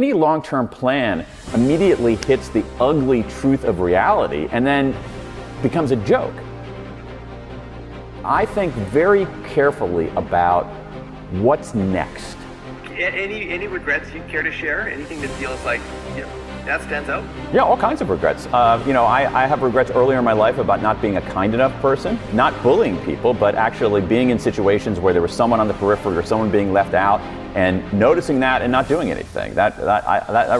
any long-term plan immediately hits the ugly truth of reality and then becomes a joke. I think very carefully about what's next. Any regrets you care to share? Anything that feels like, that stands out? Yeah, all kinds of regrets. I have regrets earlier in my life about not being a kind enough person, not bullying people, but actually being in situations where there was someone on the periphery or someone being left out and noticing that and not doing anything. That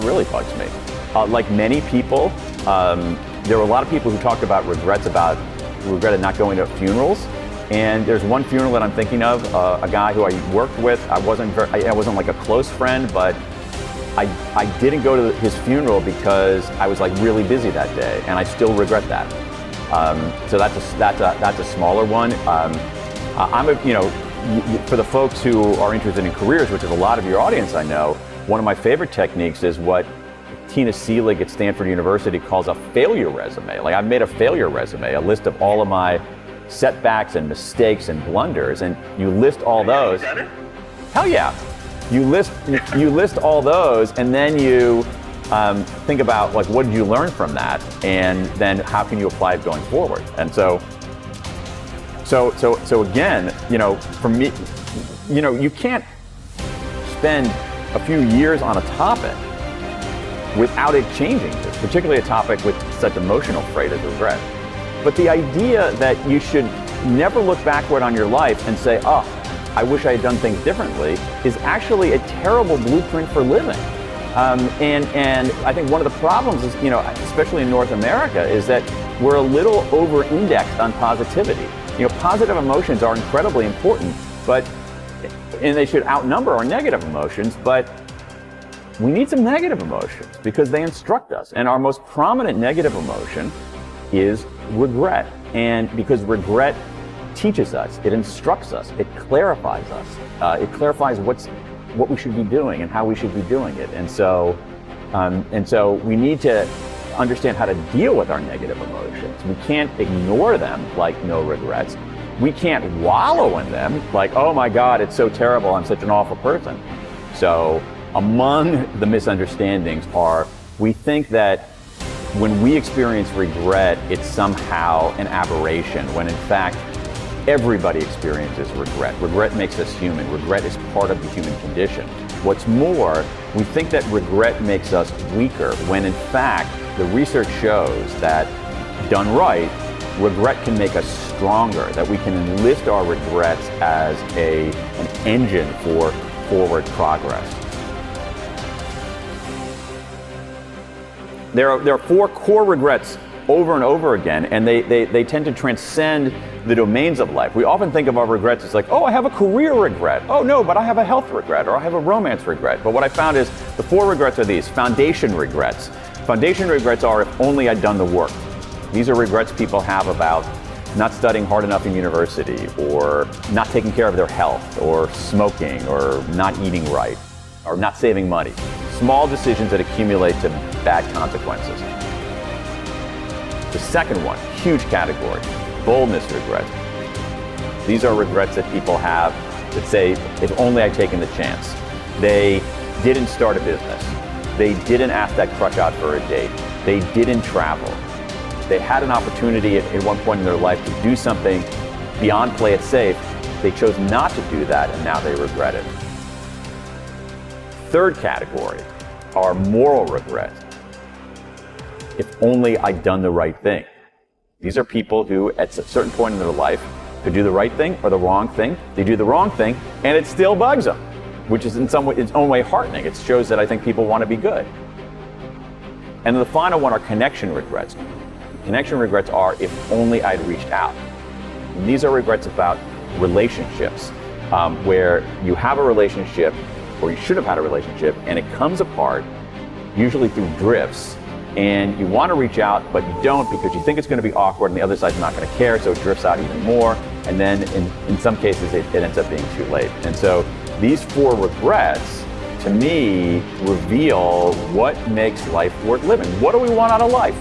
really bugs me. Like many people, there were a lot of people who talked about regretted not going to funerals. And there's one funeral that I'm thinking of, a guy who I worked with. I wasn't like a close friend, but I didn't go to his funeral because I was like really busy that day, and I still regret that. So that's a smaller one. For the folks who are interested in careers, which is a lot of your audience, I know, one of my favorite techniques is what Tina Seelig at Stanford University calls a failure resume. Like, I've made a failure resume, a list of all of my setbacks and mistakes and blunders, and you list all those. Have you done it? Hell yeah. You list all those, and then you think about, like, what did you learn from that, and then how can you apply it going forward? And so again, for me, you can't spend a few years on a topic without it changing, particularly a topic with such emotional freight as regret. But the idea that you should never look backward on your life and say, oh, I wish I had done things differently, is actually a terrible blueprint for living. And I think one of the problems is, especially in North America, is that we're a little over-indexed on positivity. Positive emotions are incredibly important, and they should outnumber our negative emotions, but we need some negative emotions because they instruct us. And our most prominent negative emotion is regret. And because regret teaches us, it instructs us, it clarifies us, it clarifies what we should be doing and how we should be doing it. And so we need to understand how to deal with our negative emotions. We can't ignore them like no regrets. We can't wallow in them like, oh my God, it's so terrible, I'm such an awful person. So among the misunderstandings are, we think that when we experience regret, it's somehow an aberration, when in fact, everybody experiences regret. Regret makes us human. Regret is part of the human condition. What's more, we think that regret makes us weaker, when in fact, the research shows that, done right, regret can make us stronger, that we can enlist our regrets as an engine for forward progress. There are 4 core regrets over and over again, and they tend to transcend the domains of life. We often think of our regrets as like, oh, I have a career regret. Oh no, but I have a health regret, or I have a romance regret. But what I found is the 4 regrets are these: foundation regrets. Foundation regrets are, if only I'd done the work. These are regrets people have about not studying hard enough in university, or not taking care of their health, or smoking, or not eating right, or not saving money. Small decisions that accumulate to bad consequences. The second one, huge category, boldness regrets. These are regrets that people have that say, if only I'd taken the chance. They didn't start a business. They didn't ask that crush out for a date. They didn't travel. They had an opportunity at one point in their life to do something beyond play it safe. They chose not to do that, and now they regret it. Third category are moral regrets. If only I'd done the right thing. These are people who, at a certain point in their life, could do the right thing or the wrong thing. They do the wrong thing, and it still bugs them, which is in some way, its own way, heartening. It shows that I think people want to be good. And then the final one are connection regrets. Connection regrets are, if only I'd reached out. And these are regrets about relationships, where you have a relationship, or you should have had a relationship, and it comes apart, usually through drifts, and you want to reach out, but you don't because you think it's going to be awkward and the other side's not going to care, so it drifts out even more, and then in some cases it ends up being too late. And so these 4 regrets, to me, reveal what makes life worth living. What do we want out of life?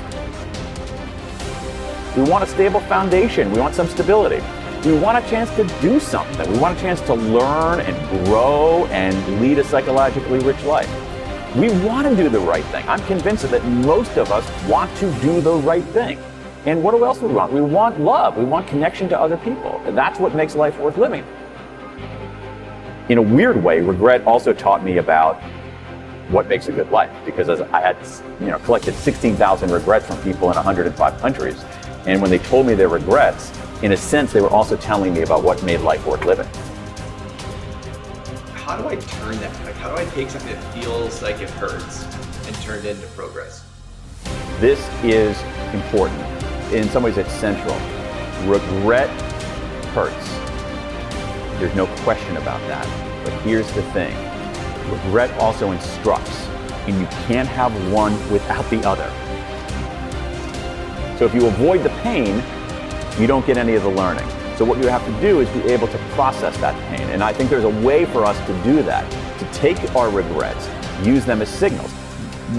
We want a stable foundation. We want some stability. We want a chance to do something. We want a chance to learn and grow and lead a psychologically rich life. We want to do the right thing. I'm convinced that most of us want to do the right thing. And what else do we want? We want love. We want connection to other people. And that's what makes life worth living. In a weird way, regret also taught me about what makes a good life, because as I had, collected 16,000 regrets from people in 105 countries. And when they told me their regrets, in a sense, they were also telling me about what made life worth living. How do I turn that? Like, how do I take something that feels like it hurts and turn it into progress? This is important. In some ways, it's central. Regret hurts. There's no question about that. But here's the thing. Regret also instructs, and you can't have one without the other. So if you avoid the pain, you don't get any of the learning. So what you have to do is be able to process that pain. And I think there's a way for us to do that, to take our regrets, use them as signals.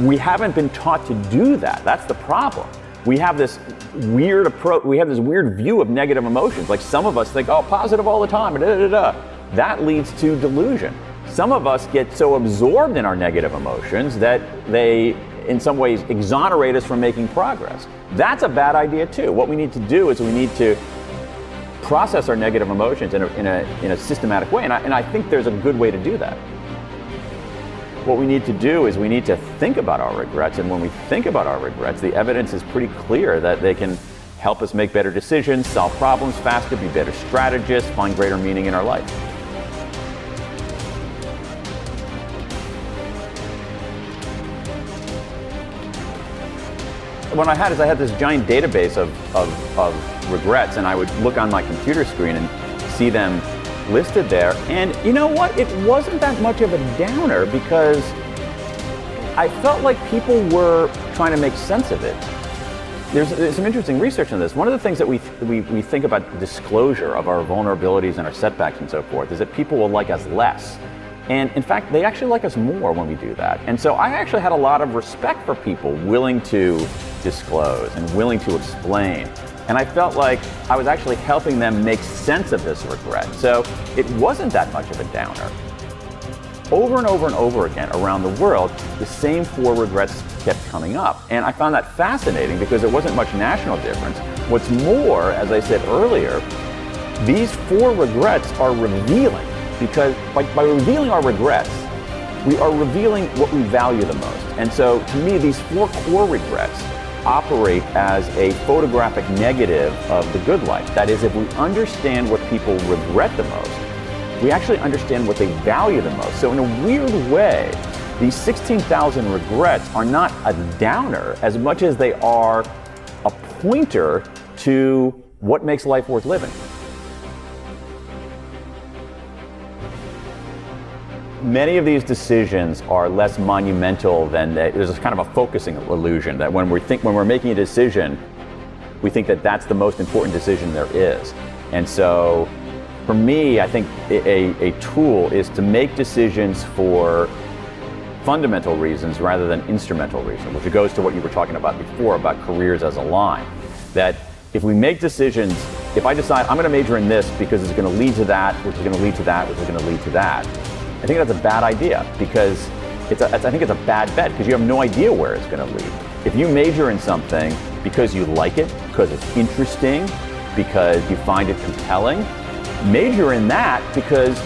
We haven't been taught to do that. That's the problem. We have this weird approach, we have this weird view of negative emotions. Like some of us think, oh, positive all the time, da, da, da. That leads to delusion. Some of us get so absorbed in our negative emotions that they, in some ways, exonerate us from making progress. That's a bad idea too. What we need to do is we need to process our negative emotions in a systematic way, and I think there's a good way to do that. What we need to do is we need to think about our regrets, and when we think about our regrets, the evidence is pretty clear that they can help us make better decisions, solve problems faster, be better strategists, find greater meaning in our life. What I had this giant database of regrets, and I would look on my computer screen and see them listed there. And you know what? It wasn't that much of a downer, because I felt like people were trying to make sense of it. There's some interesting research on this. One of the things that we think about disclosure of our vulnerabilities and our setbacks and so forth is that people will like us less. And in fact, they actually like us more when we do that. And so I actually had a lot of respect for people willing to disclose and willing to explain. And I felt like I was actually helping them make sense of this regret. So it wasn't that much of a downer. Over and over and over again around the world, the same 4 regrets kept coming up. And I found that fascinating because there wasn't much national difference. What's more, as I said earlier, these 4 regrets are revealing, because by revealing our regrets, we are revealing what we value the most. And so to me, these 4 core regrets operate as a photographic negative of the good life. That is, if we understand what people regret the most, we actually understand what they value the most. So in a weird way, these 16,000 regrets are not a downer as much as they are a pointer to what makes life worth living. Many of these decisions are less monumental than there's a kind of a focusing illusion that when we're making a decision, we think that that's the most important decision there is. And so for me, I think a tool is to make decisions for fundamental reasons rather than instrumental reasons, which goes to what you were talking about before about careers as a line. That if we make decisions, if I decide I'm going to major in this because it's going to lead to that, which is going to lead to that, which is going to lead to that, I think that's a bad idea, because I think it's a bad bet, because you have no idea where it's going to lead. If you major in something because you like it, because it's interesting, because you find it compelling, major in that because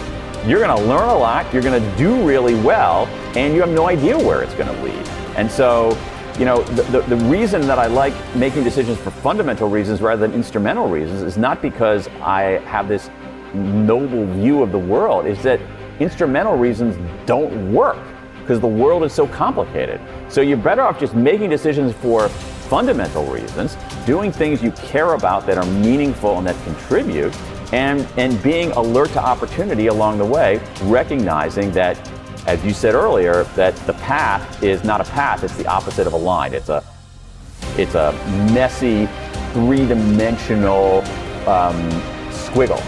you're going to learn a lot, you're going to do really well, and you have no idea where it's going to lead. And so, the reason that I like making decisions for fundamental reasons rather than instrumental reasons is not because I have this noble view of the world, is that instrumental reasons don't work because the world is so complicated. So you're better off just making decisions for fundamental reasons, doing things you care about that are meaningful and that contribute, and being alert to opportunity along the way, recognizing that, as you said earlier, that the path is not a path, it's the opposite of a line. It's a messy, three-dimensional squiggle.